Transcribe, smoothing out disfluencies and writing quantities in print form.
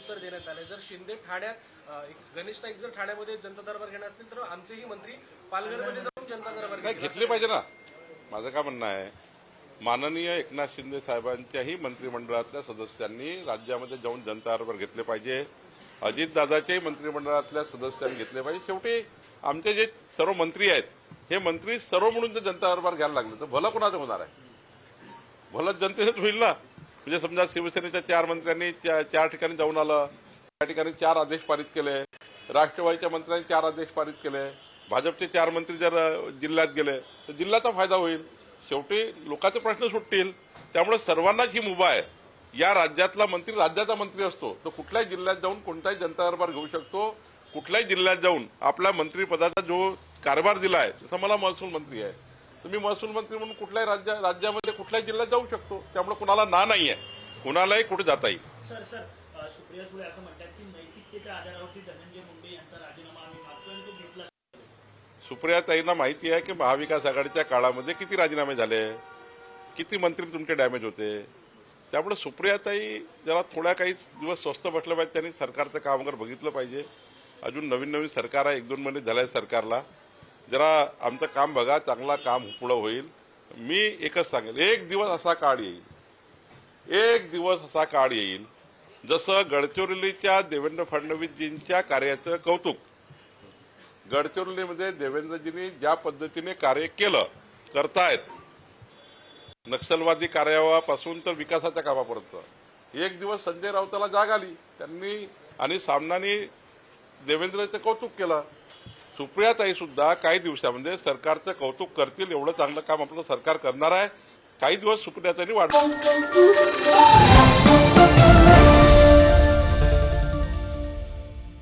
उत्तर देण्यात आले। जर शिंदे ठाण्यात घनिष्ठ नाईक जर ठाण्यामध्ये जनता दरबार घेणार असतील तर आमचेही मंत्री पालघरमध्ये जाऊन जनता दरबार घेतले पाहिजे ना। माझं काय म्हणणं आहे, माननीय एकनाथ शिंदे साहेबांच्याही मंत्रिमंडळातल्या सदस्यांनी राज्यामध्ये जाऊन जनता दरबार घेतले पाहिजे। अजितदादाच्याही मंत्रिमंडळातल्या सदस्यांनी घेतले पाहिजे। शेवटी आमचे जे सर्व मंत्री आहेत हे मंत्री सर्व म्हणून जर जनता दरबार घ्यायला लागले तर भलं कोणाचं होणार आहे? भलं जनतेचंच होईल ना। म्हणजे समजा शिवसेनेच्या 4 मंत्र्यांनी 4 ठिकाणी जाऊन आलं, त्या ठिकाणी 4 आदेश पारित केले, राष्ट्रवादीच्या मंत्र्यांनी 4 आदेश पारित केले, भाजपचे 4 मंत्री जर जिल्ह्यात गेले तर जिल्ह्याचा फायदा होईल। शेवटी लोकांचे प्रश्न सुटतील। त्यामुळे सर्वांनाच ही मुभा आहे। या राज्यातला मंत्री राज्याचा मंत्री असतो, तो कुठल्याही जिल्ह्यात जाऊन कोणताही जनता दरबार घेऊ शकतो। कुठल्याही जिल्ह्यात जाऊन आपल्या मंत्रिपदाचा जो कारभार दिला आहे, जसं मला महसूल मंत्री आहे तर मी महसूल मंत्री म्हणून कुठल्याही राज्यामध्ये कुठल्याही जिल्ह्यात जाऊ शकतो। त्यामुळे कुणाला नाही आहे, कुणालाही कुठे जाता येईल। सर सुप्रिया सुळे असं म्हणतात की नैतिकतेच्या आधारावरती धनंजय मुंडे यांचा राजीनामा आम्ही मागतोय आणि तो घेतला। सुप्रियाताईंना माहिती आहे की महाविकास आघाडीच्या काळामध्ये किती राजीनामे झाले, किती मंत्री तुमचे डॅमेज होते। त्यामुळे सुप्रियाताई जरा थोड्या काही दिवस स्वस्त बसलं पाहिजे, त्यांनी सरकारचं काम वगैरे बघितलं पाहिजे। अजून नवीन सरकार आहे, 1-2 महिने झाले सरकारला, जरा आमचं काम बघा, चांगला काम पुढं होईल। मी एकच सांगेल, एक दिवस असा काळ येईल जसं गडचिरोलीच्या देवेंद्र फडणवीसजींच्या कार्याचं कौतुक, गडचिरोलीमध्ये देवेंद्रजींनी ज्या पद्धतीने कार्य करतायत, नक्षलवादी कार्यापासून तर विकासाच्या कामापर्यंत, एक दिवस संजय राऊताला जाग आली, त्यांनी आणि सामनाने देवेंद्रचं कौतुक केलं। सुप्रियाताई सुद्धा काही दिवसामध्ये सरकारचं कौतुक करतील, एवढं चांगलं काम आपलं सरकार करणार आहे। काही दिवस सुप्रियाताईंनी वाढ